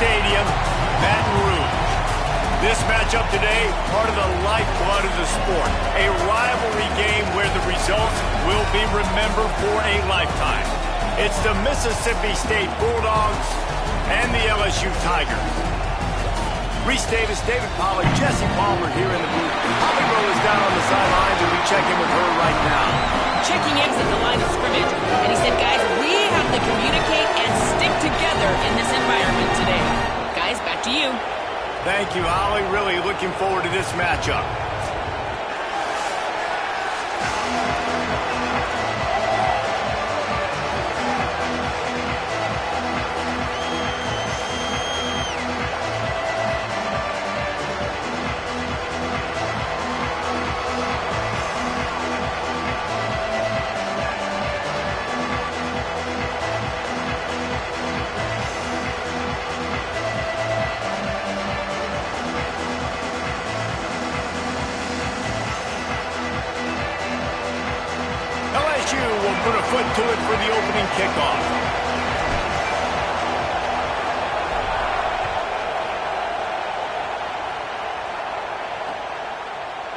Stadium, Baton Rouge. This matchup today, part of the lifeblood of the sport. A rivalry game where the results will be remembered for a lifetime. It's the Mississippi State Bulldogs and the LSU Tigers. Reese Davis, David Pollack, Jesse Palmer here in the booth. Holly Rowe is down on the sidelines, and we check in with her right now. Checking in at the line of scrimmage, and he said, guys, we have to communicate and stick together in this environment today. Guys, back to you. Thank you, Holly. Really looking forward to this matchup. Will put a foot to it for the opening kickoff.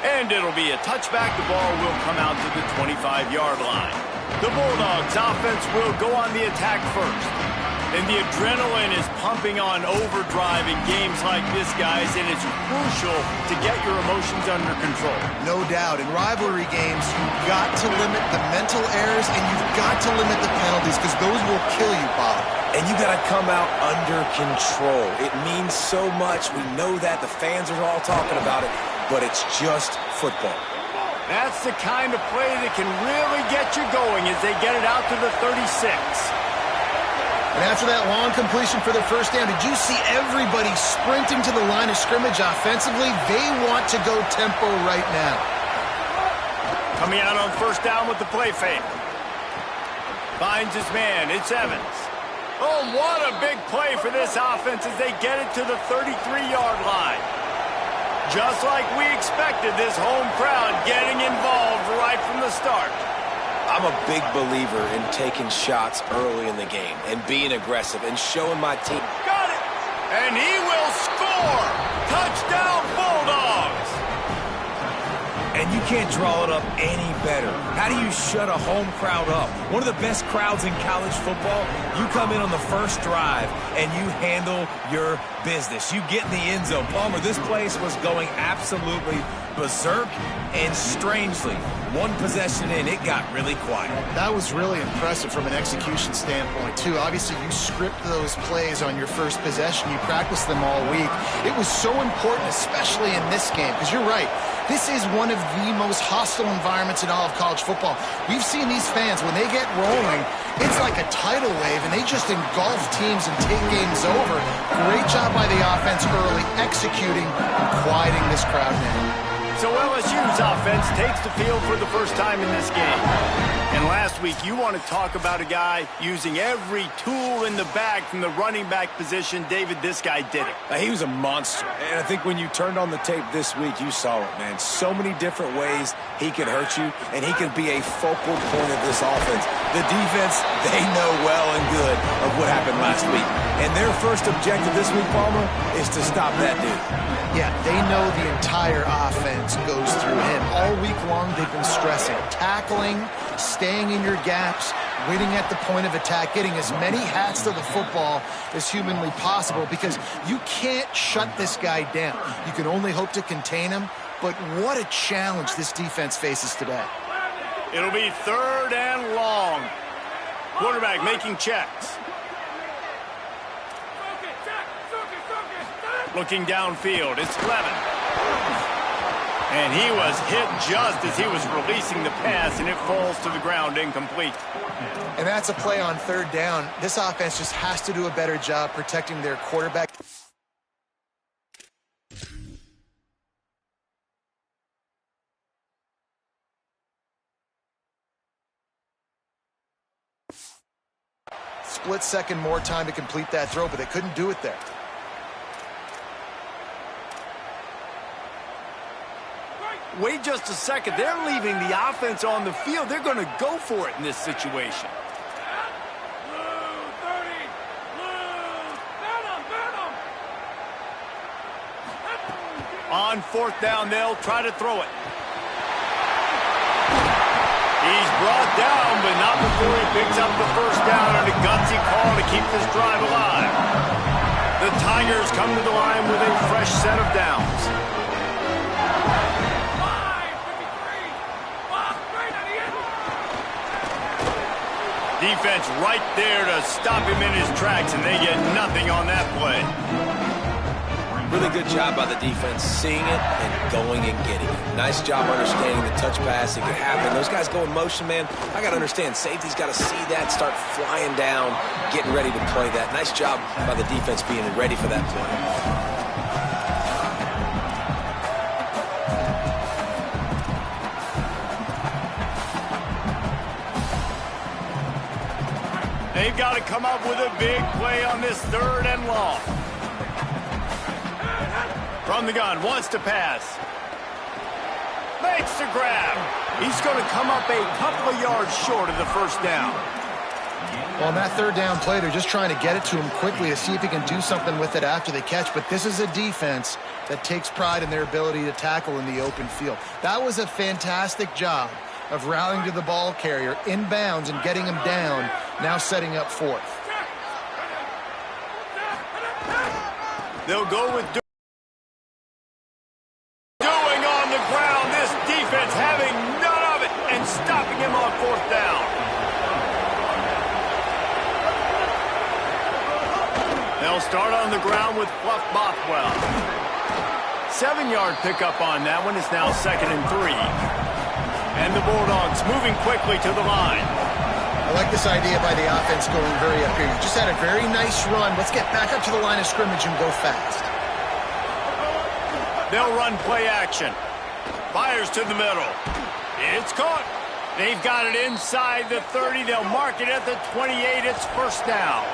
And it'll be a touchback. The ball will come out to the 25-yard line. The Bulldogs offense will go on the attack first. And the adrenaline is pumping on overdrive in games like this, guys, and it's crucial to get your emotions under control. No doubt. In rivalry games, you've got to limit the mental errors and you've got to limit the penalties because those will kill you, Bob. And you got to come out under control. It means so much. We know that. The fans are all talking about it, but it's just football. That's the kind of play that can really get you going as they get it out to the 36. And after that long completion for their first down, did you see everybody sprinting to the line of scrimmage offensively? They want to go tempo right now. Coming out on first down with the play fake. Finds his man. It's Evans. Oh, what a big play for this offense as they get it to the 33-yard line. Just like we expected, this home crowd getting involved right from the start. I'm a big believer in taking shots early in the game and being aggressive and showing my team. Got it! And he will score! Touchdown, Bulldogs! And you can't draw it up any better. How do you shut a home crowd up? One of the best crowds in college football, you come in on the first drive and you handle your business. You get in the end zone. Palmer, this place was going absolutely berserk, and strangely, one possession in, it got really quiet. That was really impressive from an execution standpoint, too. Obviously, you script those plays on your first possession. You practice them all week. It was so important, especially in this game, because you're right. This is one of the most hostile environments in all of college football. We've seen these fans, when they get rolling, it's like a tidal wave, and they just engulf teams and take games over. Great job by the offense early, executing and quieting this crowd now. So LSU's offense takes the field for the first time in this game. And last week, you want to talk about a guy using every tool in the bag from the running back position. David, this guy did it. He was a monster. And I think when you turned on the tape this week, you saw it, man. So many different ways he could hurt you, and he could be a focal point of this offense. The defense, they know well and good of what happened last week. And their first objective this week, Palmer, is to stop that dude. Yeah, they know the entire offense goes through him. All week long, they've been stressing tackling, staying in your gaps, waiting at the point of attack, getting as many hats to the football as humanly possible because you can't shut this guy down. You can only hope to contain him, but what a challenge this defense faces today. It'll be third and long. Quarterback making checks. Looking downfield, it's Clevin. And he was hit just as he was releasing the pass, and it falls to the ground incomplete. And that's a play on third down. This offense just has to do a better job protecting their quarterback. Split second more time to complete that throw, but they couldn't do it there. Wait just a second. They're leaving the offense on the field. They're going to go for it in this situation. On fourth down, they'll try to throw it. He's brought down, but not before he picks up the first down on a gutsy call to keep this drive alive. The Tigers come to the line with a fresh set of downs. Defense right there to stop him in his tracks, and they get nothing on that play. Really good job by the defense, seeing it and going and getting it. Nice job understanding the touch pass. It could happen. Those guys go in motion, man. I got to understand, safety's got to see that, start flying down, getting ready to play that. Nice job by the defense being ready for that play. They've got to come up with a big play on this 3rd and long. From the gun, wants to pass. Makes the grab. He's going to come up a couple of yards short of the first down. Well, on that 3rd down play, they're just trying to get it to him quickly to see if he can do something with it after the catch. But this is a defense that takes pride in their ability to tackle in the open field. That was a fantastic job of rallying to the ball carrier inbounds and getting him down, now setting up 4th. They'll go with doing on the ground. This defense having none of it and stopping him on 4th down. They'll start on the ground with Fluff Bothwell. 7-yard pickup on that one. It's now 2nd and 3. And the Bulldogs moving quickly to the line. I like this idea by the offense going very up here. You just had a very nice run. Let's get back up to the line of scrimmage and go fast. They'll run play action. Fires to the middle. It's caught. They've got it inside the 30. They'll mark it at the 28. It's first down.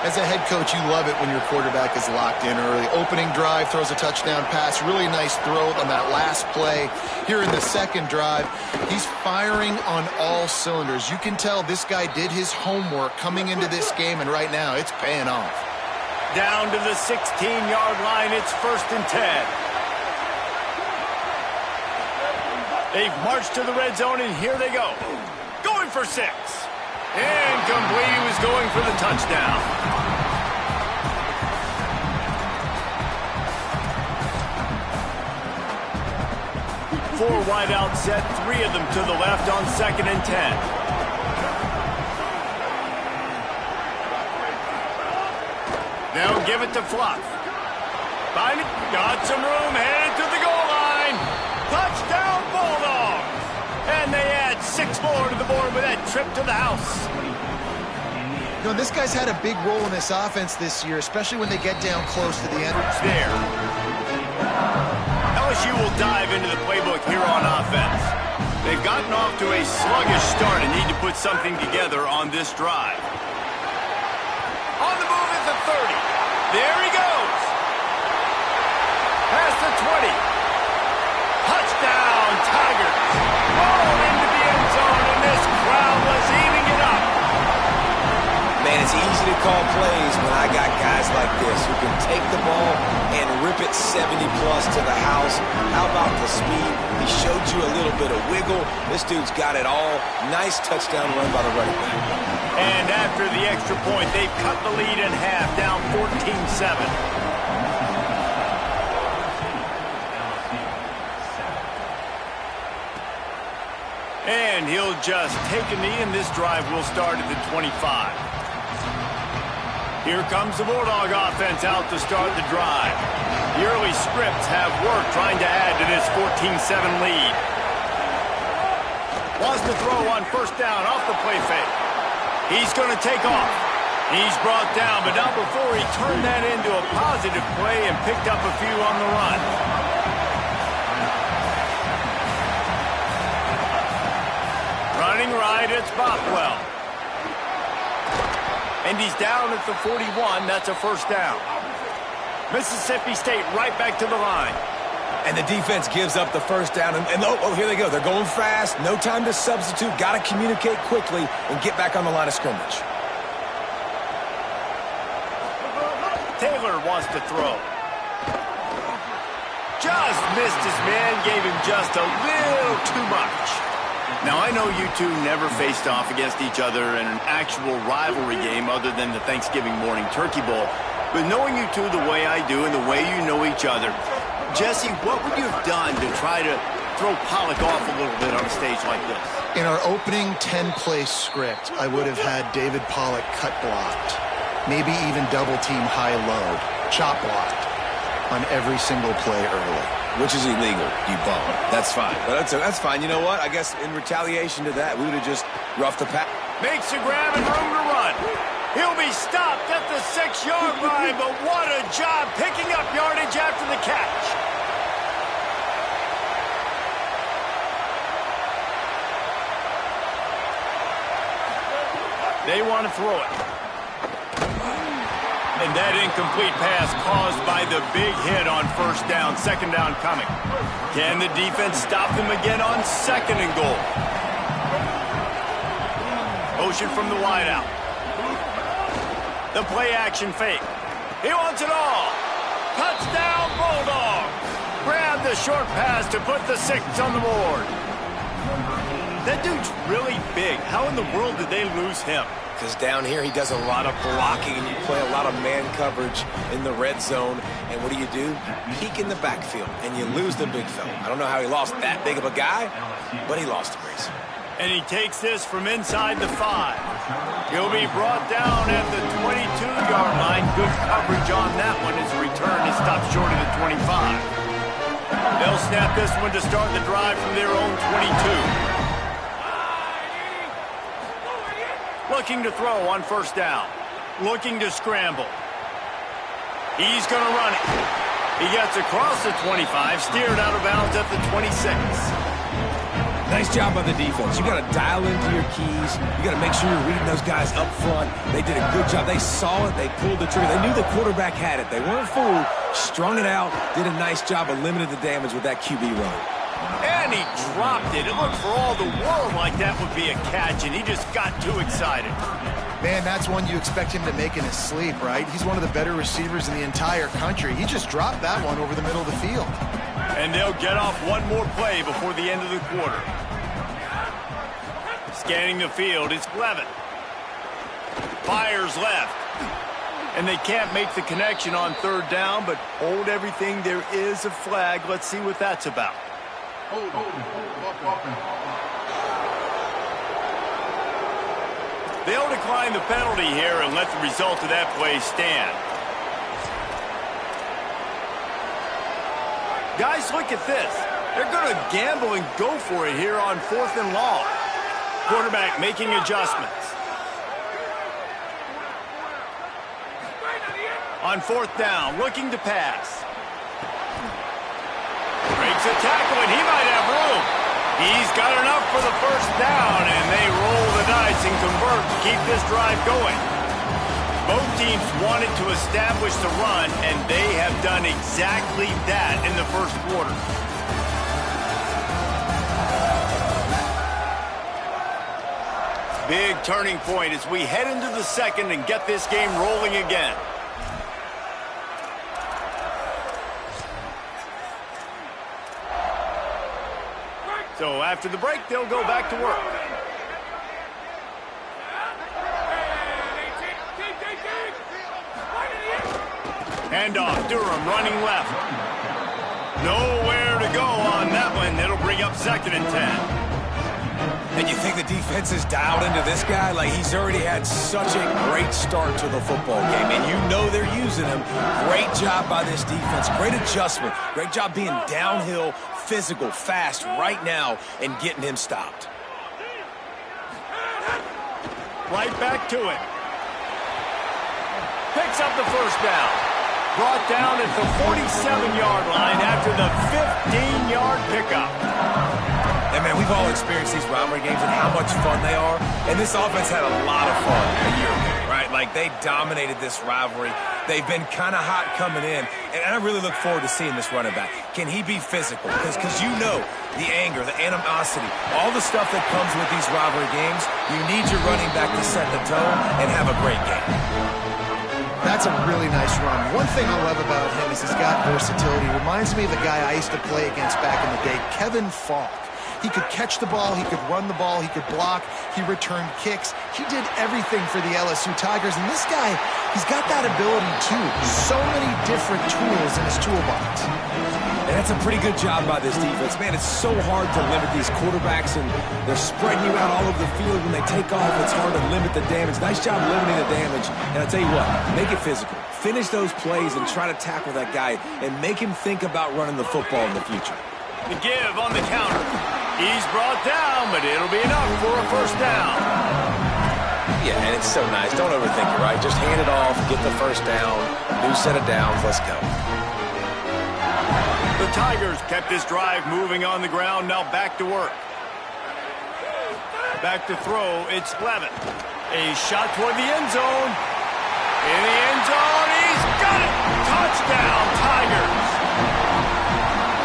As a head coach, you love it when your quarterback is locked in early. Opening drive, throws a touchdown pass. Really nice throw on that last play. Here in the 2nd drive, he's firing on all cylinders. You can tell this guy did his homework coming into this game, and right now it's paying off. Down to the 16-yard line. It's 1st and 10. They've marched to the red zone, and here they go. Going for 6. Incomplete. He was going for the touchdown. Four wide out set, 3 of them to the left on 2nd and 10. Now give it to Fluff. Find it. Got some room. Headed to the goal line. Touchdown Bulldogs. And they add 6 more to the board with that trip to the house. You know, this guy's had a big role in this offense this year, especially when they get down close to the end. There. LSU will dive into the playbook here on offense. They've gotten off to a sluggish start and need to put something together on this drive. On the move at the 30. There he goes. Past the 20. Touchdown, Tigers. Ball into the end zone, and this crowd was eating it up. Man, it's easy to call plays when I got guys like this who can take the ball and rip it 70-plus to the house. How about the speed? He showed you a little bit of wiggle. This dude's got it all. Nice touchdown run by the running back. And after the extra point, they've cut the lead in half, down 14-7. And he'll just take a knee, and this drive will start at the 25. Here comes the Bulldog offense out to start the drive. The early scripts have worked trying to add to this 14-7 lead. Wants to throw on 1st down off the play fake. He's going to take off. He's brought down, but not before he turned that into a positive play and picked up a few on the run. Running right, it's Bothwell. And he's down at the 41. That's a first down. Mississippi State right back to the line. And the defense gives up the first down. And oh, here they go. They're going fast. No time to substitute. Got to communicate quickly and get back on the line of scrimmage. Taylor wants to throw. Just missed his man, gave him just a little too much. Now, I know you two never faced off against each other in an actual rivalry game other than the Thanksgiving morning turkey bowl. But knowing you two the way I do and the way you know each other, Jesse, what would you have done to try to throw Pollock off a little bit on a stage like this? In our opening 10-play script, I would have had David Pollock cut blocked, maybe even double-team high-low, chop blocked on every single play early. Which is illegal, you bum. That's fine. But that's fine. You know what? I guess in retaliation to that, we would have just roughed the pass. Makes a grab and room to run. He'll be stopped at the 6-yard line, but what a job picking up yardage after the catch. They want to throw it. And that incomplete pass caused by the big hit on first down, second down coming. Can the defense stop them again on second and goal? Motion from the wideout. The play action fake. He wants it all. Touchdown Bulldog. Grab the short pass to put the 6 on the board. That dude's really big. How in the world did they lose him? Because down here he does a lot of blocking and you play a lot of man coverage in the red zone. And what do? You peek in the backfield and you lose the big fella. I don't know how he lost that big of a guy, but he lost him, Reese. And he takes this from inside the 5. He'll be brought down at the 22-yard line. Good coverage on that one as a return is stopped short of the 25. They'll snap this one to start the drive from their own 22. Looking to throw on first down. Looking to scramble. He's going to run it. He gets across the 25, steered out of bounds at the 26. Nice job by the defense. You got to dial into your keys. You got to make sure you're reading those guys up front. They did a good job. They saw it. They pulled the trigger. They knew the quarterback had it. They weren't fooled. Strung it out. Did a nice job of limiting the damage with that QB run. And he dropped it. It looked for all the world like that would be a catch, and he just got too excited. Man, that's one you expect him to make in his sleep, right? He's one of the better receivers in the entire country. He just dropped that one over the middle of the field. And they'll get off one more play before the end of the quarter. Scanning the field, it's Levitt. Fires left. And they can't make the connection on third down, but hold everything. There is a flag. Let's see what that's about. They'll decline the penalty here and let the result of that play stand. Guys, look at this. They're going to gamble and go for it here on 4th and long. Quarterback making adjustments. On 4th down, looking to pass. Breaks a tackle, and he might have room. He's got enough for the first down, and they roll the dice and convert to keep this drive going. Both teams wanted to establish the run, and they have done exactly that in the first quarter. Big turning point as we head into the second and get this game rolling again. So after the break, they'll go back to work. Handoff, Durham running left. Nowhere to go on that one. It'll bring up 2nd and 10. And you think the defense is dialed into this guy? Like, he's already had such a great start to the football game, and you know they're using him. Great job by this defense. Great adjustment. Great job being downhill, physical, fast right now, and getting him stopped. Right back to it. Picks up the first down. Brought down at the 47-yard line after the 15-yard pickup. And, man, we've all experienced these rivalry games and how much fun they are. And this offense had a lot of fun a year ago, right? Like, they dominated this rivalry. They've been kind of hot coming in. And I really look forward to seeing this running back. Can he be physical? Because you know the anger, the animosity, all the stuff that comes with these rivalry games, you need your running back to set the tone and have a great game. That's That's a really nice run. One thing I love about him is he's got versatility. He reminds me of the guy I used to play against back in the day, Kevin Falk. He could catch the ball, he could run the ball, he could block, he returned kicks. He did everything for the LSU Tigers, and this guy, he's got that ability too. So many different tools in his toolbox. And that's a pretty good job by this defense. Man, it's so hard to limit these quarterbacks, and they're spreading you out all over the field. When they take off, it's hard to limit the damage. Nice job limiting the damage. And I'll tell you what, make it physical. Finish those plays and try to tackle that guy and make him think about running the football in the future. The give on the counter. He's brought down, but it'll be enough for a first down. Yeah, and it's so nice. Don't overthink it, right? Just hand it off, get the first down, new set of downs, let's go. The Tigers kept this drive moving on the ground, now back to work. Back to throw, it's Levin. A shot toward the end zone. In the end zone, he's got it! Touchdown, Tigers!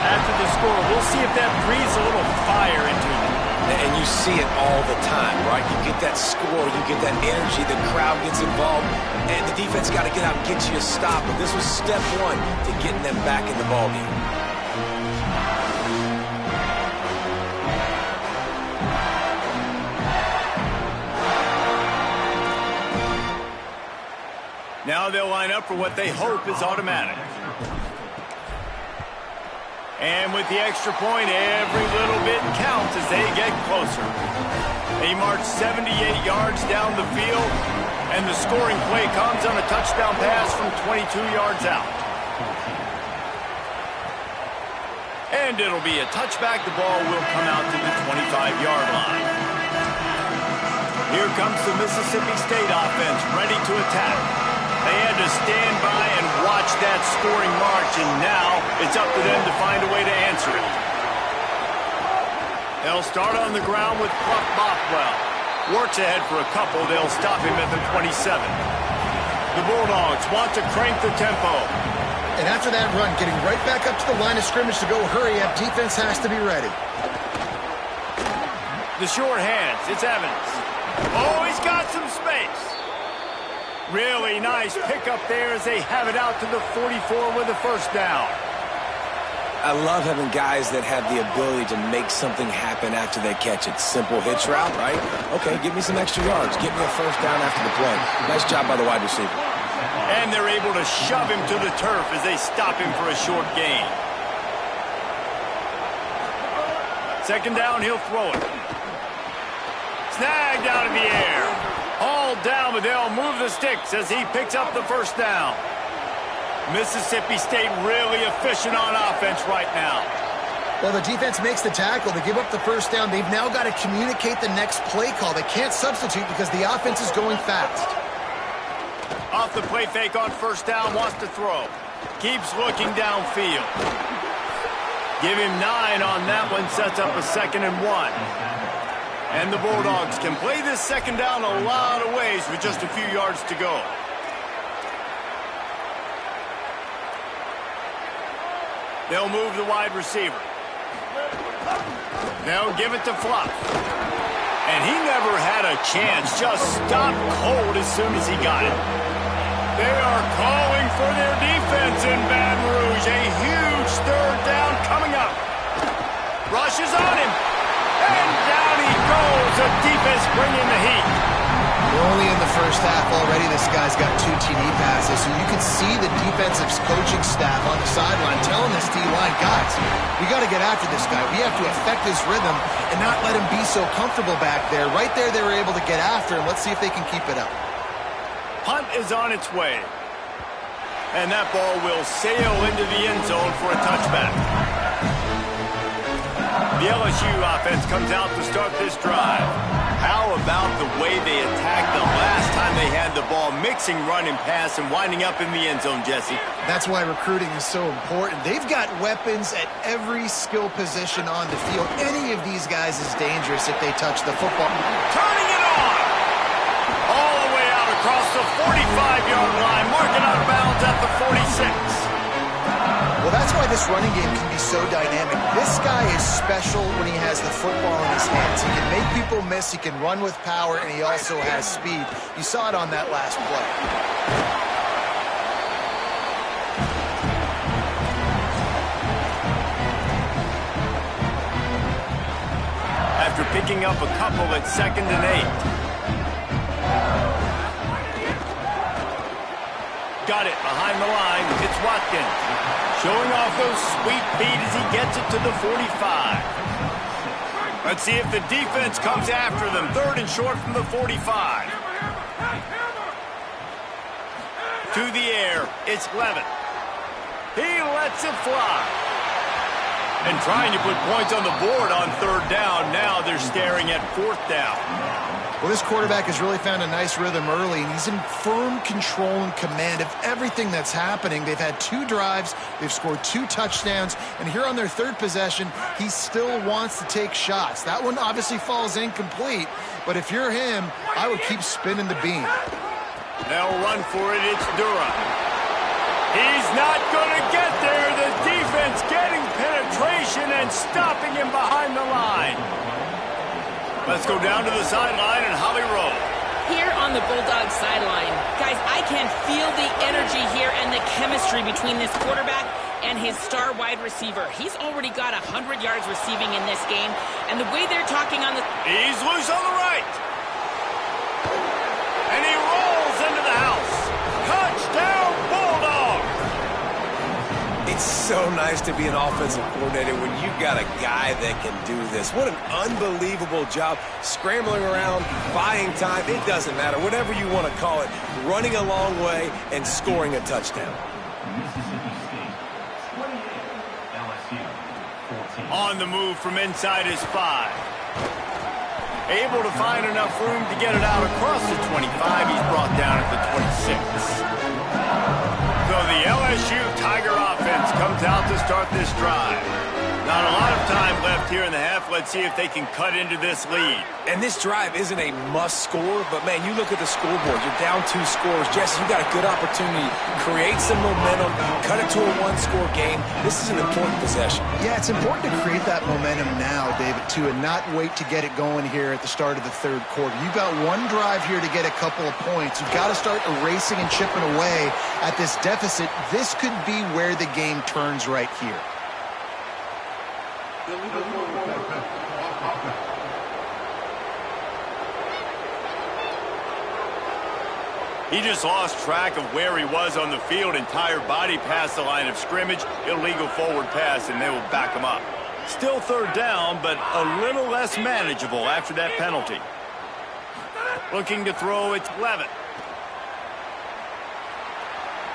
After the score, we'll see if that breathes a little fire into them. And you see it all the time, right? You get that score, you get that energy, the crowd gets involved, and the defense got to get out and get you a stop. But this was step one to getting them back in the ballgame. Now they'll line up for what they hope is automatic. And with the extra point, every little bit counts as they get closer. They march 78 yards down the field, and the scoring play comes on a touchdown pass from 22 yards out. And it'll be a touchback. The ball will come out to the 25-yard line. Here comes the Mississippi State offense, ready to attack. They had to stand by and watch that scoring march, and now it's up to them to find a way to answer it. They'll start on the ground with Buck Bothwell. Works ahead for a couple. They'll stop him at the 27. The Bulldogs want to crank the tempo. And after that run, getting right back up to the line of scrimmage to go hurry up, defense has to be ready. The short hands, it's Evans. Oh, he's got some space. Really nice pickup there as they have it out to the 44 with a first down. I love having guys that have the ability to make something happen after they catch it. Simple hitch route, right? Okay, give me some extra yards. Get me a first down after the play. Nice job by the wide receiver. And they're able to shove him to the turf as they stop him for a short gain. Second down, he'll throw it. Snagged out of the air. Hauled down, but they'll move the sticks as he picks up the first down. Mississippi State really efficient on offense right now. Well, the defense makes the tackle. They give up the first down. They've now got to communicate the next play call. They can't substitute because the offense is going fast. Off the play fake on first down, wants to throw. Keeps looking downfield. Give him 9 on that one, sets up a 2nd and 1. And the Bulldogs can play this second down a lot of ways with just a few yards to go. They'll move the wide receiver. They'll give it to Fluff. And he never had a chance, just stopped cold as soon as he got it. They are calling for their defense in Baton Rouge. A huge third down coming up. Rushes on him. And down he goes. The defense bringing the heat. We're only in the first half already. This guy's got 2 TD passes. So you can see the defensive coaching staff on the sideline telling this D-line, guys, we got to get after this guy. We have to affect his rhythm and not let him be so comfortable back there. Right there, they were able to get after him. Let's see if they can keep it up. Punt is on its way. And that ball will sail into the end zone for a touchback. The LSU offense comes out to start this drive. How about the way they attacked the last time they had the ball, mixing run and pass and winding up in the end zone, Jesse? That's why recruiting is so important. They've got weapons at every skill position on the field. Any of these guys is dangerous if they touch the football. Turning it on! All the way out across the 45-yard line, marking out of bounds at the 46. Well, that's why this running game can be so dynamic. This guy is special when he has the football in his hands. He can make people miss, he can run with power, and he also has speed. You saw it on that last play. picking up a couple at 2nd and 8. Got it behind the line. It's Watkins. Showing off those sweet feet as he gets it to the 45. Let's see if the defense comes after them. 3rd and short from the 45. To the air. It's Levitt. He lets it fly. And trying to put points on the board on 3rd down. Now they're staring at 4th down. Well, this quarterback has really found a nice rhythm early, and he's in firm control and command of everything that's happening. They've had 2 drives, they've scored 2 touchdowns, and here on their 3rd possession, he still wants to take shots. That one obviously falls incomplete, but if you're him, I would keep spinning the beam. They'll run for it. It's Dura. He's not going to get there. The defense getting penetration and stopping him behind the line. Let's go down to the sideline and Holly roll. Here on the Bulldogs sideline, guys, I can feel the energy here and the chemistry between this quarterback and his star wide receiver. He's already got 100 yards receiving in this game, and the way they're talking on the... He's loose on the right. And he rolls into the house. Touchdown, Bulldog! It's so nice to be an offensive coordinator when you got a guy that can do this. What an unbelievable job scrambling around, buying time. It doesn't matter, whatever you want to call it, running a long way and scoring a touchdown. On the move from inside his 5. Able to find enough room to get it out across the 25. He's brought down at the 26. So the LSU Tiger offense comes out to start this drive. Not a lot of time left here in the half. Let's see if they can cut into this lead. And this drive isn't a must score, but man, you look at the scoreboard. You're down 2 scores. Jesse, you got a good opportunity. Create some momentum. Cut it to a 1-score game. This is an important possession. Yeah, it's important to create that momentum now, David, too, and not wait to get it going here at the start of the 3rd quarter. You've got 1 drive here to get a couple of points. You've got to start erasing and chipping away at this deficit. This could be where the game turns right here. He just lost track of where he was on the field. Entire body past the line of scrimmage. Illegal forward pass, and they will back him up. Still 3rd down, but a little less manageable after that penalty. Looking to throw, it's Levitt.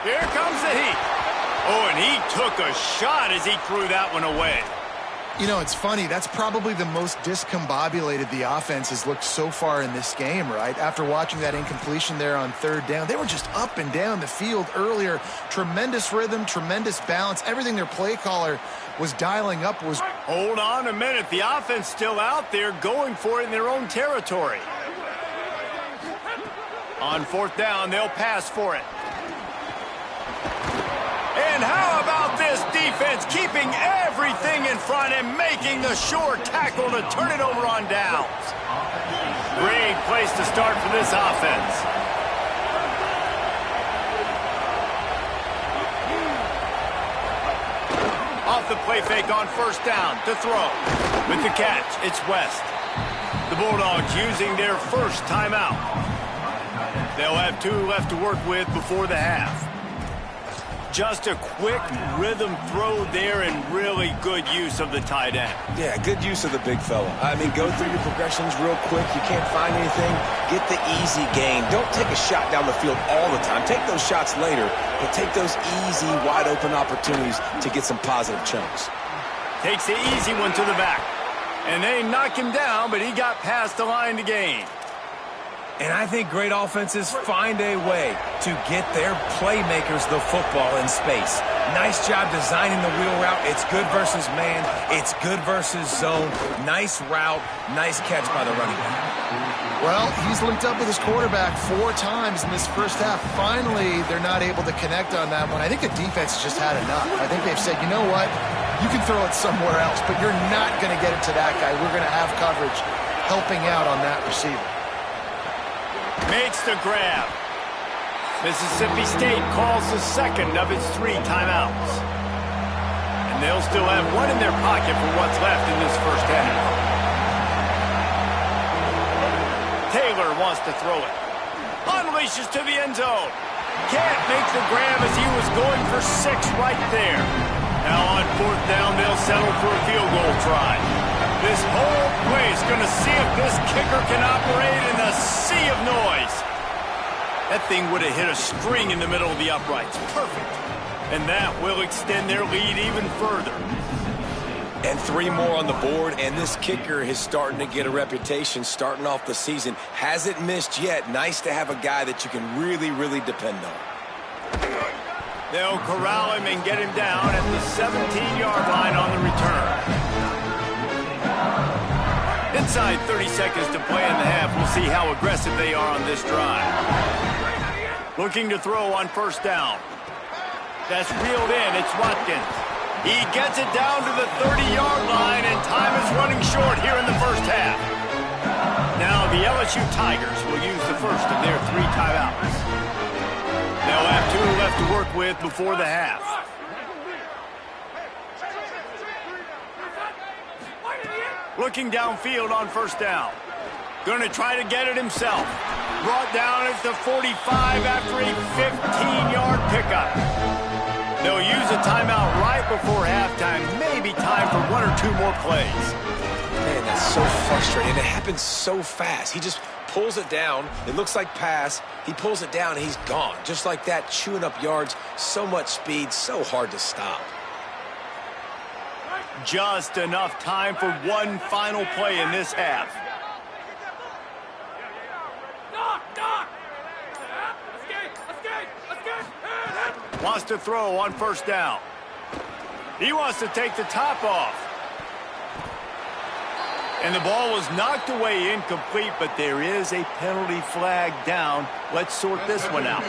Here comes the heat. Oh, and he took a shot as he threw that one away. You know, it's funny. That's probably the most discombobulated the offense has looked so far in this game, right? After watching that incompletion there on 3rd down, they were just up and down the field earlier. Tremendous rhythm, tremendous balance. Everything their play caller was dialing up was... Hold on a minute. The offense still out there going for it in their own territory. On 4th down, they'll pass for it. And how about this defense keeping everything in front and making the sure tackle to turn it over on downs? Great place to start for this offense. Off the play fake on 1st down to throw. With the catch, it's West. The Bulldogs using their first timeout. They'll have 2 left to work with before the half. Just a quick rhythm throw there and really good use of the tight end. Yeah, good use of the big fella. I mean, go through your progressions real quick. You can't find anything. Get the easy gain. Don't take a shot down the field all the time. Take those shots later, but take those easy, wide-open opportunities to get some positive chunks. Takes the easy one to the back. And they knock him down, but he got past the line to gain. And I think great offenses find a way to get their playmakers the football in space. Nice job designing the wheel route. It's good versus man. It's good versus zone. Nice route. Nice catch by the running back. Well, he's linked up with his quarterback 4 times in this first half. Finally, they're not able to connect on that one. I think the defense just had enough. I think they've said, you know what? You can throw it somewhere else, but you're not going to get it to that guy. We're going to have coverage helping out on that receiver. Makes the grab. Mississippi State calls the 2nd of its 3 timeouts. And they'll still have 1 in their pocket for what's left in this first half. Taylor wants to throw it. Unleashes to the end zone. Can't make the grab as he was going for 6 right there. Now on 4th down, they'll settle for a field goal try. This whole play is going to see if this kicker can operate in a sea of noise. That thing would have hit a string in the middle of the uprights. Perfect. And that will extend their lead even further. And 3 more on the board, and this kicker is starting to get a reputation starting off the season. Hasn't missed yet. Nice to have a guy that you can really, really depend on. They'll corral him and get him down at the 17-yard line on the return. Inside 30 seconds to play in the half. We'll see how aggressive they are on this drive. Looking to throw on 1st down. That's reeled in. It's Watkins. He gets it down to the 30-yard line, and time is running short here in the first half. Now the LSU Tigers will use the first of their 3 timeouts. They'll have 2 left to work with before the half. Looking downfield on 1st down. Going to try to get it himself. Brought down at the 45 after a 15-yard pickup. They'll use a timeout right before halftime. Maybe time for 1 or 2 more plays. Man, that's so frustrating. It happens so fast. He just pulls it down. It looks like pass. He pulls it down, and he's gone. Just like that, chewing up yards. So much speed, so hard to stop. Just enough time for 1 final play in this half. Wants to throw on 1st down. He wants to take the top off. And the ball was knocked away incomplete, but there is a penalty flag down. Let's sort this one out.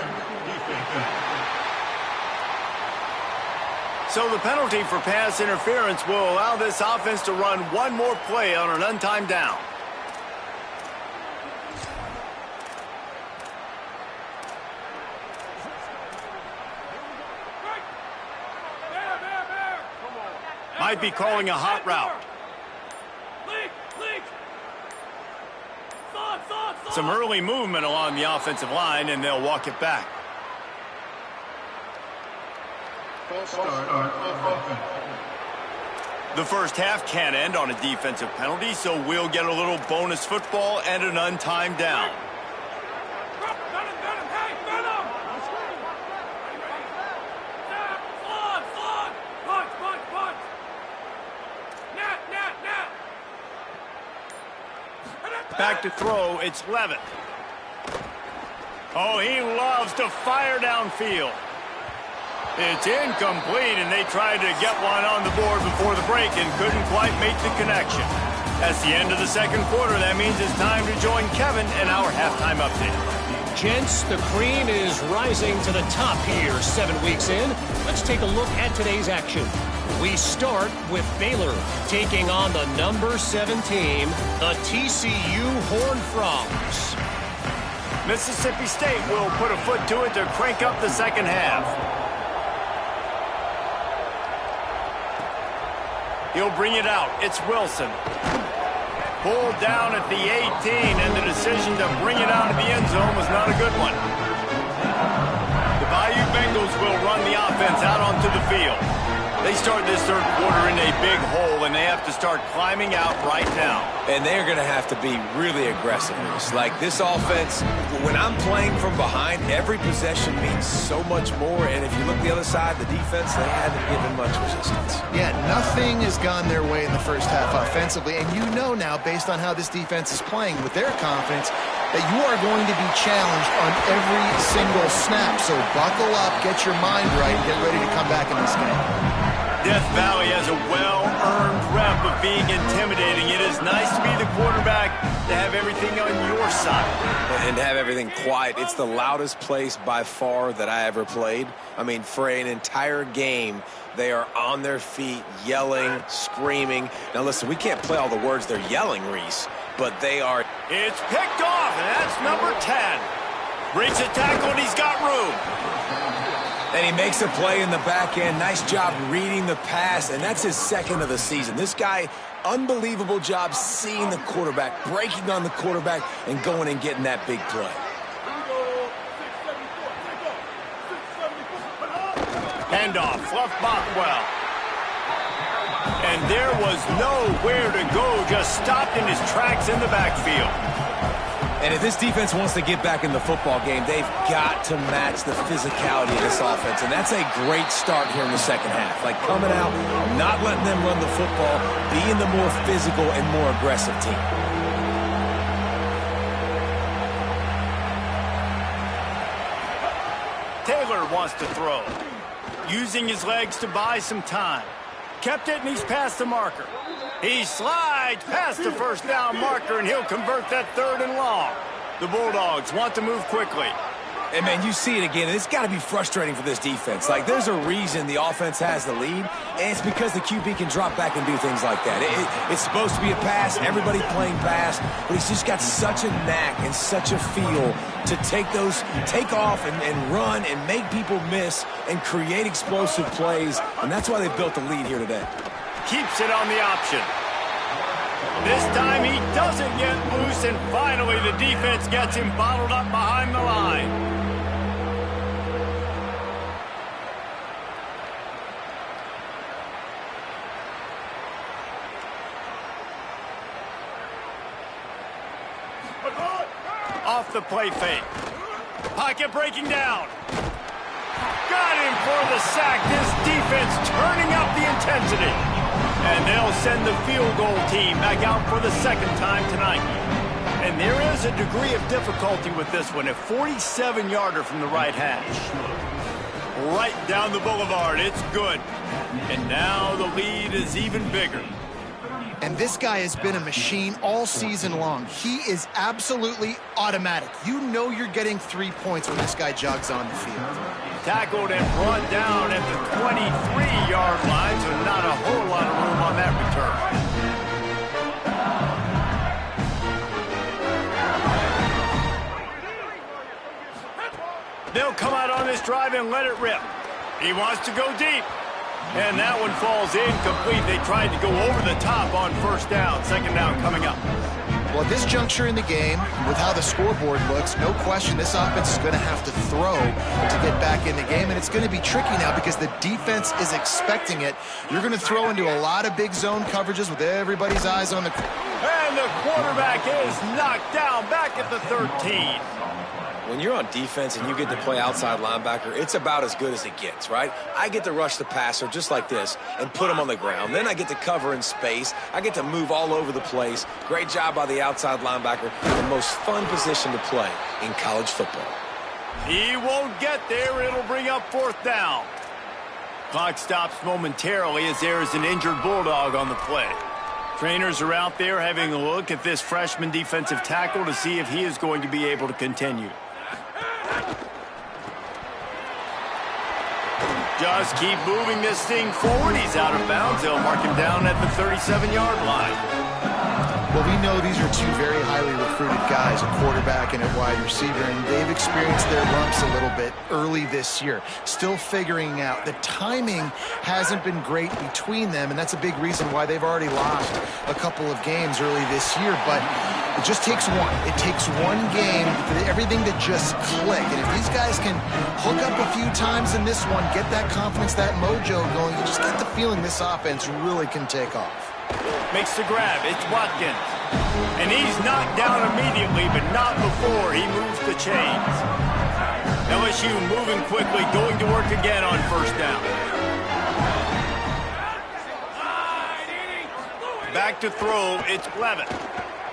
So the penalty for pass interference will allow this offense to run 1 more play on an untimed down. Might be calling a hot route. Some early movement along the offensive line, and they'll walk it back. The first half can end on a defensive penalty, so we'll get a little bonus football and an untimed down. Back to throw, it's Levitt. Oh, he loves to fire downfield. It's incomplete, and they tried to get one on the board before the break and couldn't quite make the connection. That's the end of the 2nd quarter. That means it's time to join Kevin in our halftime update. Gents, the cream is rising to the top here 7 weeks in. Let's take a look at today's action. We start with Baylor taking on the number 7 team, the TCU Horned Frogs. Mississippi State will put a foot to it to crank up the 2nd half. He'll bring it out. It's Wilson. Pulled down at the 18, and the decision to bring it out of the end zone was not a good one. The Bayou Bengals will run the offense out onto the field. They start this 3rd quarter in a big hole, and they have to start climbing out right now. And they're going to have to be really aggressive. Like this offense, when I'm playing from behind, every possession means so much more. And if you look the other side, the defense, they haven't given much resistance. Yeah, nothing has gone their way in the first half offensively. And you know now, based on how this defense is playing with their confidence, that you are going to be challenged on every single snap. So buckle up, get your mind right, and get ready to come back in this game. Death Valley has a well-earned rep of being intimidating. It is nice to be the quarterback, to have everything on your side. And to have everything quiet. It's the loudest place by far that I ever played. I mean, for an entire game, they are on their feet, yelling, screaming. Now, listen, we can't play all the words they're yelling, Reese, but they are. It's picked off, and that's number 10. Breaks a tackle, and he's got room. And he makes a play in the back end. Nice job reading the pass, and that's his second of the season. This guy, unbelievable job seeing the quarterback, breaking on the quarterback, and going and getting that big play. Handoff, fluff Bockwell. And there was nowhere to go, just stopped in his tracks in the backfield. And if this defense wants to get back in the football game, they've got to match the physicality of this offense. And that's a great start here in the second half. Like coming out, not letting them run the football, being the more physical and more aggressive team. Taylor wants to throw. Using his legs to buy some time. Kept it, and he's past the marker. He slides past the first down marker, and he'll convert that 3rd and long. The Bulldogs want to move quickly. And, man, you see it again. It's got to be frustrating for this defense. Like, there's a reason the offense has the lead, and it's because the QB can drop back and do things like that. It's supposed to be a pass, everybody playing pass, but he's just got such a knack and such a feel to take off and run and make people miss and create explosive plays, and that's why they built the lead here today. Keeps it on the option. This time he doesn't get loose, and finally the defense gets him bottled up behind the line. Off the play fake. Pocket breaking down. Got him for the sack. This defense turning up the intensity. And they'll send the field goal team back out for the second time tonight. And there is a degree of difficulty with this one. A 47-yarder from the right hash. Right down the boulevard. It's good. And now the lead is even bigger. And this guy has been a machine all season long. He is absolutely automatic. You know you're getting 3 points when this guy jogs on the field. Tackled and brought down at the 23-yard line, so not a whole lot of room on that return. They'll come out on this drive and let it rip. He wants to go deep. And that one falls incomplete. They tried to go over the top on first down. Second down coming up. Well, at this juncture in the game, with how the scoreboard looks, no question this offense is going to have to throw to get back in the game. And it's going to be tricky now because the defense is expecting it. You're going to throw into a lot of big zone coverages with everybody's eyes on the... And the quarterback is knocked down back at the 13. When you're on defense and you get to play outside linebacker, it's about as good as it gets, right? I get to rush the passer just like this and put him on the ground. Then I get to cover in space. I get to move all over the place. Great job by the outside linebacker. The most fun position to play in college football. He won't get there. It'll bring up 4th down. Clock stops momentarily as there is an injured Bulldog on the play. Trainers are out there having a look at this freshman defensive tackle to see if he is going to be able to continue. Just keep moving this thing forward. He's out of bounds. They'll mark him down at the 37-yard line. Well, we know these are two very highly recruited guys, a quarterback and a wide receiver, and they've experienced their lumps a little bit early this year. Still figuring out. The timing hasn't been great between them, and that's a big reason why they've already lost a couple of games early this year. But it just takes one. It takes one game for everything to just click. And if these guys can hook up a few times in this one, get that confidence, that mojo going, you just get the feeling this offense really can take off. Makes the grab. It's Watkins. And he's knocked down immediately, but not before he moves the chains. LSU moving quickly, going to work again on first down. Back to throw. It's Levitt.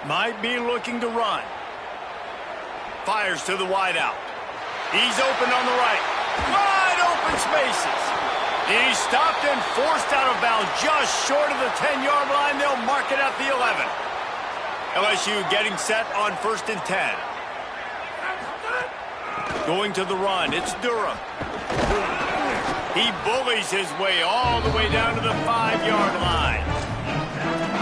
Might be looking to run. Fires to the wideout. He's open on the right. Wide open spaces. He's stopped and forced out of bounds just short of the 10-yard line. They'll mark it at the 11. LSU getting set on 1st and 10. Going to the run. It's Durham. He bullies his way all the way down to the 5-yard line.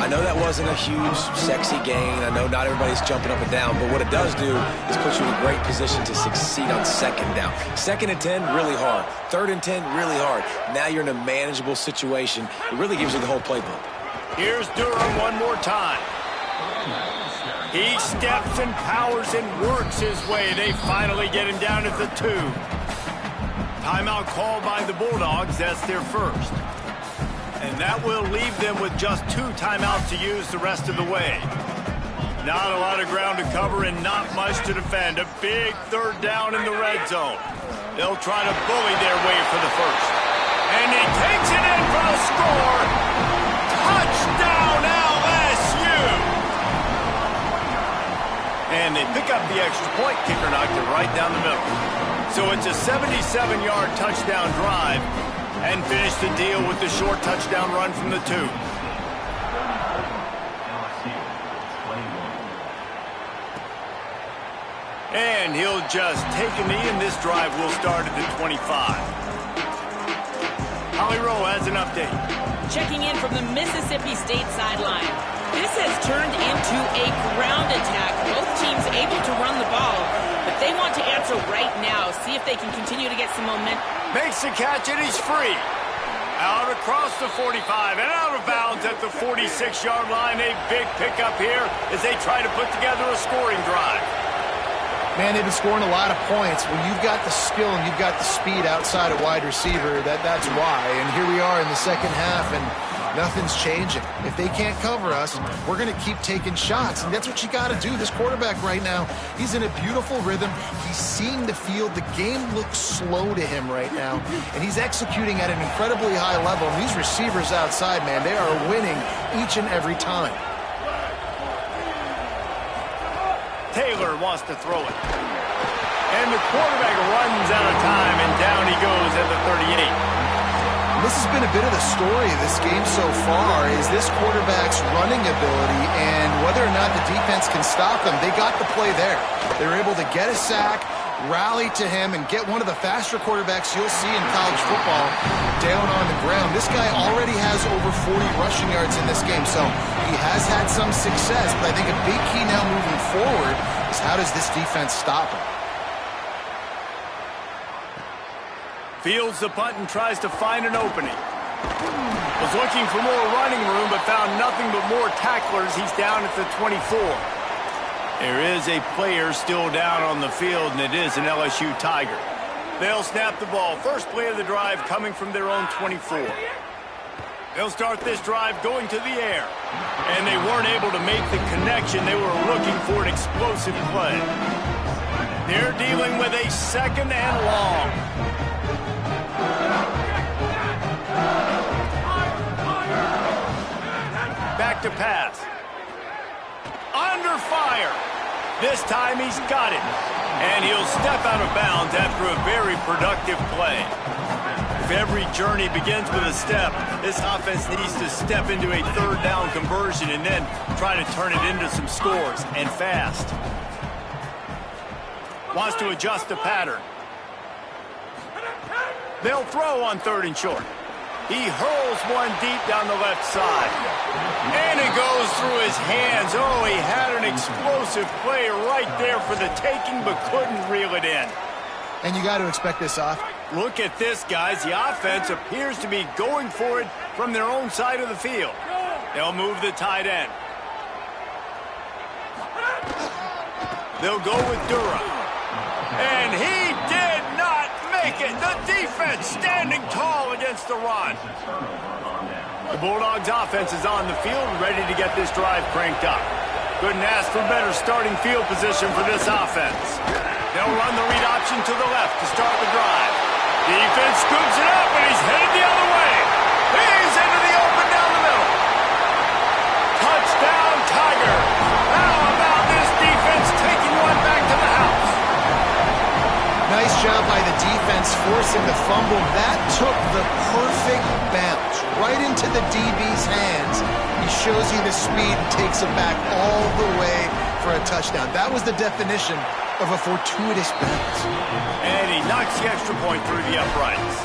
I I know that wasn't a huge, sexy gain. I know not everybody's jumping up and down, but what it does do is put you in a great position to succeed on second down. 2nd and 10, really hard. 3rd and 10, really hard. Now you're in a manageable situation. It really gives you the whole playbook. Here's Durham one more time. He steps and powers and works his way. They finally get him down at the 2. Timeout called by the Bulldogs. That's their first. And that will leave them with just 2 timeouts to use the rest of the way. Not a lot of ground to cover and not much to defend. A big 3rd down in the red zone. They'll try to bully their way for the first. And he takes it in for the score. Touchdown, LSU! And they pick up the extra point. Kicker knocked it right down the middle. So it's a 77-yard touchdown drive. And finish the deal with the short touchdown run from the 2. And he'll just take a knee, and this drive will start at the 25. Holly Rowe has an update. Checking in from the Mississippi State sideline. This has turned into a ground attack. Both teams able to run the ball, but they want to answer right now. See if they can continue to get some momentum. Makes the catch, and he's free. Out across the 45 and out of bounds at the 46-yard line. A big pickup here as they try to put together a scoring drive. Man, they've been scoring a lot of points. When you've got the skill and you've got the speed outside of wide receiver, that's why. And here we are in the second half, and nothing's changing. If they can't cover us, we're going to keep taking shots. And that's what you got to do. This quarterback right now, he's in a beautiful rhythm. He's seeing the field. The game looks slow to him right now. And he's executing at an incredibly high level. And these receivers outside, man, they are winning each and every time. Taylor wants to throw it. And the quarterback runs out of time, and down he goes at the 38. This has been a bit of the story of this game so far, is this quarterback's running ability and whether or not the defense can stop them. They got the play there. They were able to get a sack, rally to him, and get one of the faster quarterbacks you'll see in college football down on the ground. This guy already has over 40 rushing yards in this game, so he has had some success, but I think a big key now moving forward is how does this defense stop him? Fields the punt and tries to find an opening. Was looking for more running room, but found nothing but more tacklers. He's down at the 24. There is a player still down on the field, and it is an LSU Tiger. They'll snap the ball. First play of the drive coming from their own 24. They'll start this drive going to the air. And they weren't able to make the connection. They were looking for an explosive play. They're dealing with a 2nd and long. Back to pass. Under fire. This time he's got it. And he'll step out of bounds after a very productive play. If every journey begins with a step, this offense needs to step into a 3rd down conversion and then try to turn it into some scores, and fast. Wants to adjust the pattern. They'll throw on 3rd and short. He hurls one deep down the left side. And it goes through his hands. Oh, he had an explosive play right there for the taking, but couldn't reel it in. And you got to expect this off. Look at this, guys. The offense appears to be going for it from their own side of the field. They'll move the tight end. They'll go with Durham. And he did not make it. The defense standing tall against the run. The Bulldogs offense is on the field, ready to get this drive cranked up. Couldn't ask for better starting field position for this offense. They'll run the read option to the left to start the drive. Defense scoops it up, and he's headed the other way. He's into the open down the middle. Touchdown, Tiger. How about this defense taking one back to the house? Nice job by the defense forcing the fumble. That took the perfect bounce right into the DB's hands. He shows you the speed and takes it back all the way for a touchdown. That was the definition of a fortuitous bounce. And he knocks the extra point through the uprights.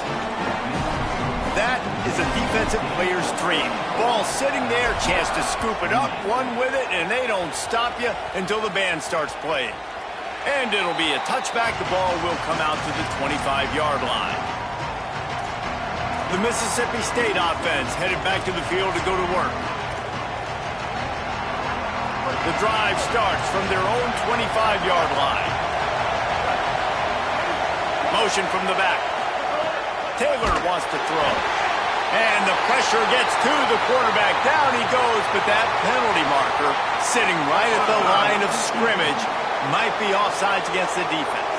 That is a defensive player's dream. Ball sitting there, chance to scoop it up, one with it, and they don't stop you until the band starts playing. And it'll be a touchback. The ball will come out to the 25-yard line. The Mississippi State offense headed back to the field to go to work. The drive starts from their own 25-yard line. Motion from the back. Taylor wants to throw. And the pressure gets to the quarterback. Down he goes, but that penalty marker sitting right at the line of scrimmage might be offsides against the defense.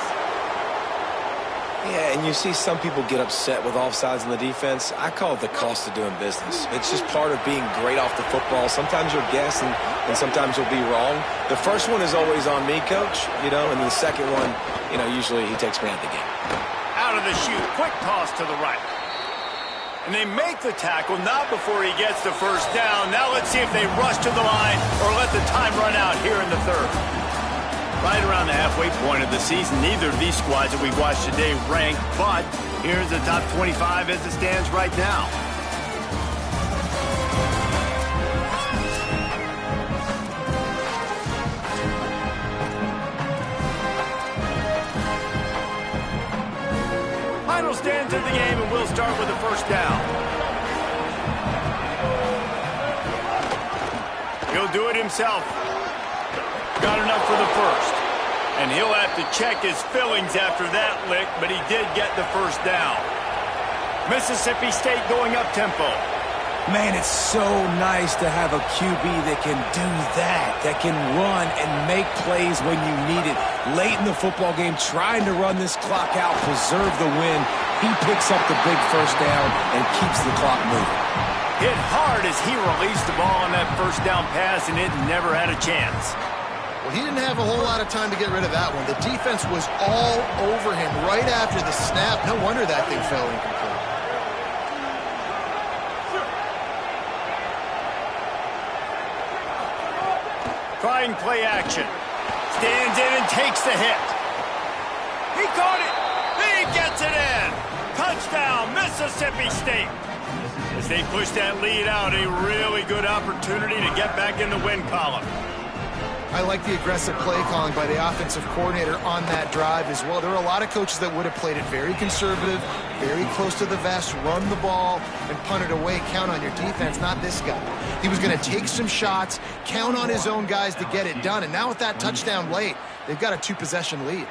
Yeah, and you see some people get upset with offsides in the defense. I call it the cost of doing business. It's just part of being great off the football. Sometimes you'll guess, and sometimes you'll be wrong. The first one is always on me, Coach, and the second one, usually he takes me out of the game. Out of the chute, quick toss to the right. And they make the tackle, not before he gets the first down. Now let's see if they rush to the line or let the time run out here in the third. Right around the halfway point of the season, neither of these squads that we've watched today rank, but here's the top 25 as it stands right now. Final stands of the game, and we'll start with the first down. He'll do it himself. Got enough for the first. And he'll have to check his fillings after that lick, but he did get the first down. Mississippi State going up tempo. Man, it's so nice to have a QB that can do that can run and make plays when you need it. Late in the football game, trying to run this clock out, preserve the win. He picks up the big first down and keeps the clock moving. Hit hard as he released the ball on that first down pass, and it never had a chance. Well, he didn't have a whole lot of time to get rid of that one. The defense was all over him right after the snap. No wonder that thing fell incomplete. Trying play action. Stands in and takes the hit. He caught it. He gets it in. Touchdown, Mississippi State. As they push that lead out, a really good opportunity to get back in the win column. I like the aggressive play calling by the offensive coordinator on that drive as well. There are a lot of coaches that would have played it very conservative, very close to the vest, run the ball, and punt it away. Count on your defense, not this guy. He was going to take some shots, count on his own guys to get it done. And now with that touchdown late, they've got a 2-possession lead.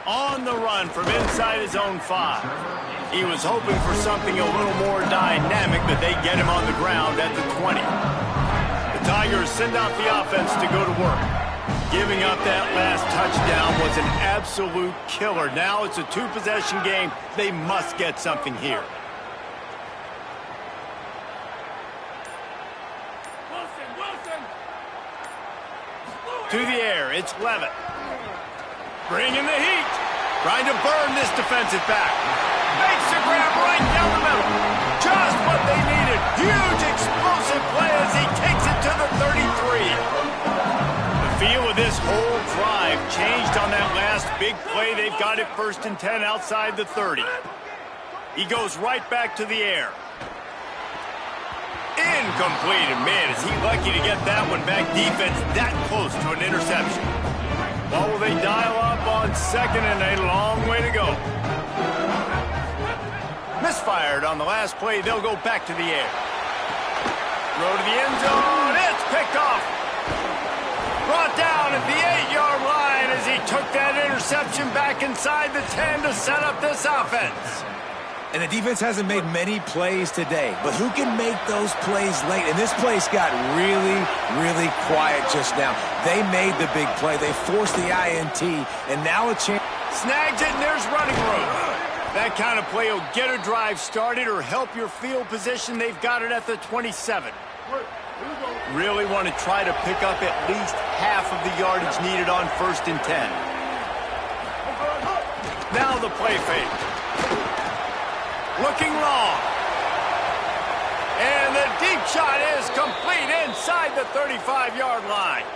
On the run from inside his own 5. He was hoping for something a little more dynamic, but they get him on the ground at the 20. The Tigers send out the offense to go to work. Giving up that last touchdown was an absolute killer. Now it's a 2-possession game. They must get something here. Wilson. To the air, it's Levitt. Bringing the heat. Trying to burn this defensive back. Makes the grab right down the middle. Just what they needed. Huge explosive play as he takes it to the 33. The feel of this whole drive changed on that last big play. They've got it 1st and 10 outside the 30. He goes right back to the air. Incomplete. And man, is he lucky to get that one back. Defense that close to an interception. Well, will they dial up on 2nd and a long way to go? Misfired on the last play. They'll go back to the air. Throw to the end zone. It's picked off. Brought down at the 8-yard line as he took that interception back inside the 10 to set up this offense. And the defense hasn't made many plays today, but who can make those plays late? And this place got really, really quiet just now. They made the big play. They forced the INT, and now a chance. Snags it, and there's running room. That kind of play will get a drive started or help your field position. They've got it at the 27. Really want to try to pick up at least half of the yardage needed on 1st and 10. Now the play fake. Looking long. And the deep shot is complete inside the 35-yard line.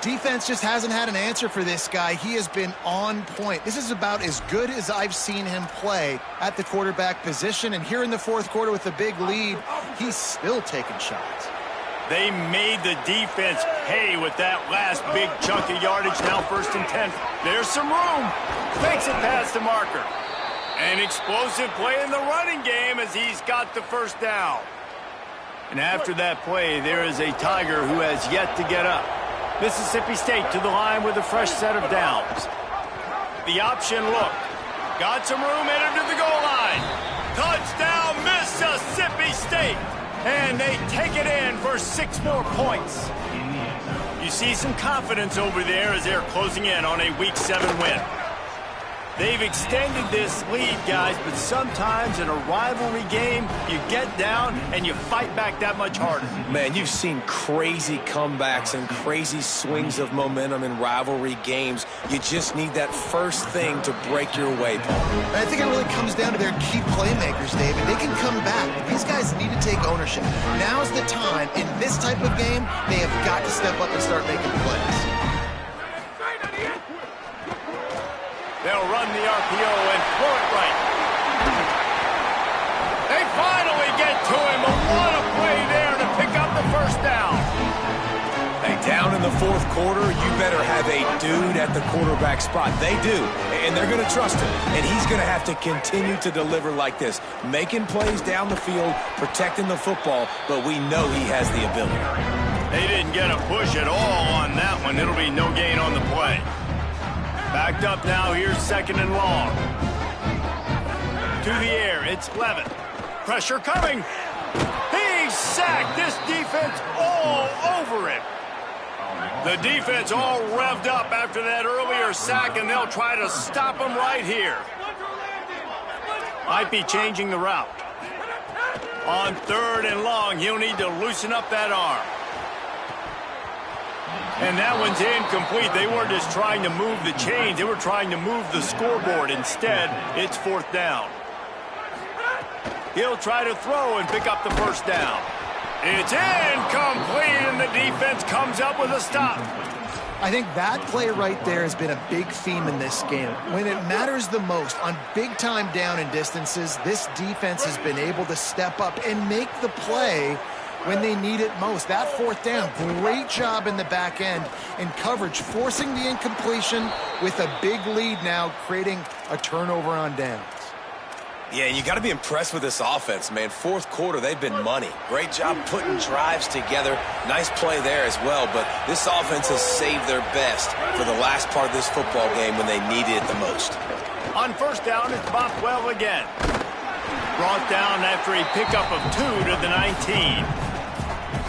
Defense just hasn't had an answer for this guy. He has been on point. This is about as good as I've seen him play at the quarterback position. And here in the fourth quarter with a big lead, he's still taking shots. They made the defense pay with that last big chunk of yardage. Now 1st and 10. There's some room. Fakes it past the marker. An explosive play in the running game as he's got the first down. And after that play, there is a Tiger who has yet to get up. Mississippi State to the line with a fresh set of downs. The option look. Got some room, headed to the goal line. Touchdown, Mississippi State. And they take it in for 6 more points. You see some confidence over there as they're closing in on a Week 7 win. They've extended this lead, guys, but sometimes in a rivalry game, you get down and you fight back that much harder. Man, you've seen crazy comebacks and crazy swings of momentum in rivalry games. You just need that first thing to break your way, Paul. I think it really comes down to their key playmakers, David. They can come back, but these guys need to take ownership. Now's the time. In this type of game, they have got to step up and start making plays. They'll run the RPO and throw it right. They finally get to him. What a play there to pick up the first down. Hey, down in the fourth quarter, you better have a dude at the quarterback spot. They do, and they're going to trust him. And he's going to have to continue to deliver like this, making plays down the field, protecting the football, but we know he has the ability. They didn't get a push at all on that one. It'll be no gain on the play. Backed up now, here's 2nd and long. To the air, it's Levin. Pressure coming. He's sacked. This defense all over him. The defense all revved up after that earlier sack, and they'll try to stop him right here. Might be changing the route. On 3rd and long, he'll need to loosen up that arm. And that one's incomplete. They weren't just trying to move the chains. They were trying to move the scoreboard. Instead, it's 4th down. He'll try to throw and pick up the first down. It's incomplete, and the defense comes up with a stop. I think that play right there has been a big theme in this game. When it matters the most, on big-time down and distances, this defense has been able to step up and make the play when they need it most. That 4th down, great job in the back end in coverage, forcing the incompletion with a big lead now, creating a turnover on downs. Yeah, you got to be impressed with this offense, man. Fourth quarter, they've been money. Great job putting drives together. Nice play there as well, but this offense has saved their best for the last part of this football game when they needed it the most. On 1st down, it's Bothwell again. Brought down after a pickup of 2 to the 19.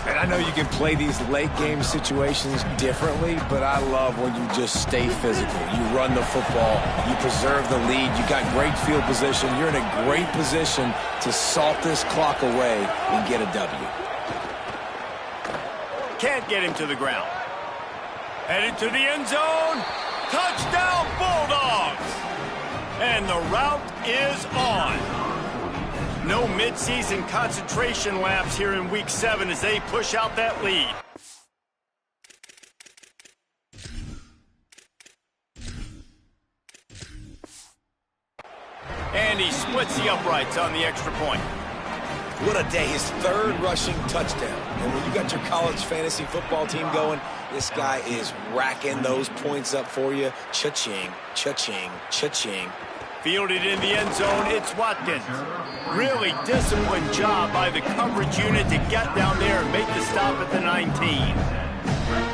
And I know you can play these late-game situations differently, but I love when you just stay physical. You run the football. You preserve the lead. You got great field position. You're in a great position to salt this clock away and get a W. Can't get him to the ground. Headed to the end zone. Touchdown, Bulldogs! And the route is on. No midseason concentration laps here in Week 7 as they push out that lead. And he splits the uprights on the extra point. What a day. His 3rd rushing touchdown. And when you got your college fantasy football team going, this guy is racking those points up for you. Cha-ching, cha-ching, cha-ching. Fielded in the end zone, it's Watkins. Really disciplined job by the coverage unit to get down there and make the stop at the 19.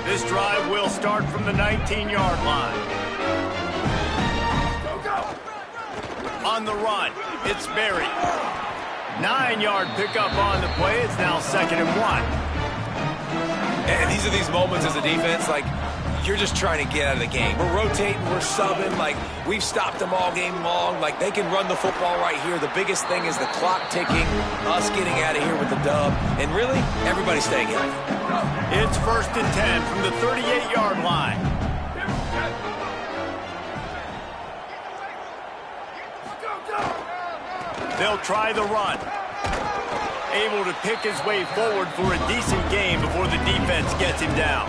This drive will start from the 19-yard line. On the run, it's Berry. 9-yard pickup on the play. It's now 2nd and 1. And these are these moments as a defense, like, you're just trying to get out of the game. We're rotating, we're subbing, like, we've stopped them all game long. Like, they can run the football right here. The biggest thing is the clock ticking, us getting out of here with the dub, and really, everybody staying healthy. It's 1st and 10 from the 38-yard line. They'll try the run. Able to pick his way forward for a decent gain before the defense gets him down.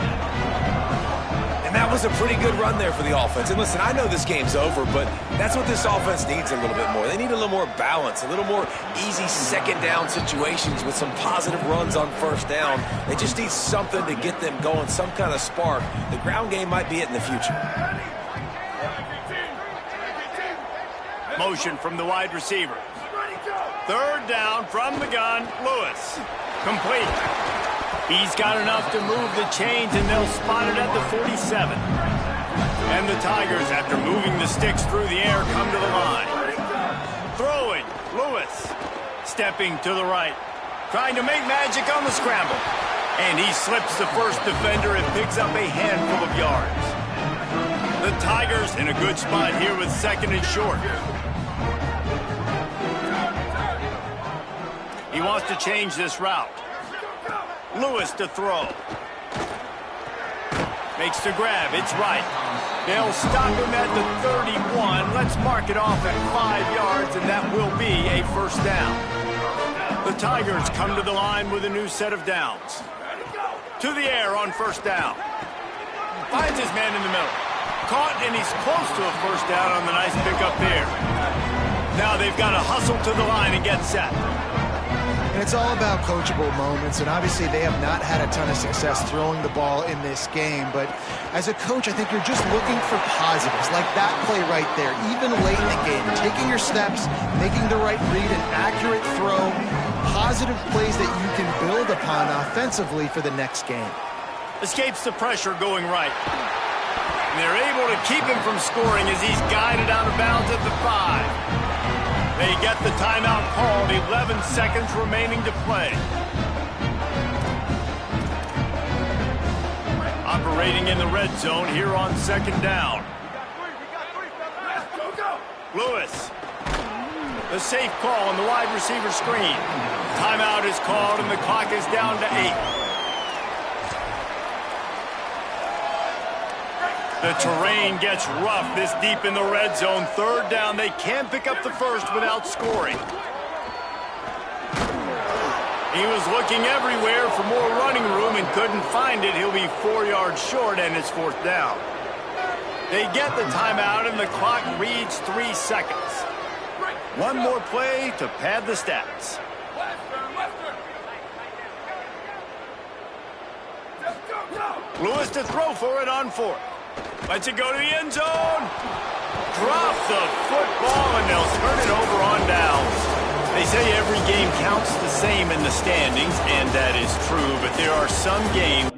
that was a pretty good run there for the offense. And listen, I know this game's over, but that's what this offense needs a little bit more. They need a little more balance, a little more easy second down situations with some positive runs on first down. They just need something to get them going, some kind of spark. The ground game might be it in the future. Motion from the wide receiver. Third down from the gun, Lewis. Complete. He's got enough to move the chains, and they'll spot it at the 47. And the Tigers, after moving the sticks through the air, come to the line. Throwing, Lewis. Stepping to the right. Trying to make magic on the scramble. And he slips the first defender and picks up a handful of yards. The Tigers in a good spot here with second and short. He wants to change this route. Lewis to throw. Makes the grab. It's right. They'll stop him at the 31. Let's mark it off at 5 yards, and that will be a first down. The Tigers come to the line with a new set of downs. To the air on first down. Finds his man in the middle. Caught, and he's close to a first down on the nice pickup there. Now they've got to hustle to the line and get set. And it's all about coachable moments, and obviously they have not had a ton of success throwing the ball in this game. But as a coach, I think you're just looking for positives, like that play right there, even late in the game. Taking your steps, making the right read, an accurate throw, positive plays that you can build upon offensively for the next game. Escapes the pressure going right. And they're able to keep him from scoring as he's guided out of bounds at the 5. They get the timeout called, 11 seconds remaining to play. Operating in the red zone here on second down. Lewis. The safe call on the wide receiver screen. Timeout is called and the clock is down to 8. The terrain gets rough this deep in the red zone. Third down, they can pick up the first without scoring. He was looking everywhere for more running room and couldn't find it. He'll be 4 yards short, and it's fourth down. They get the timeout, and the clock reads 3 seconds. One more play to pad the stats. Lewis to throw for it on fourth. Lets it go to the end zone. Drop the football, and they'll turn it over on downs. They say every game counts the same in the standings, and that is true, but there are some games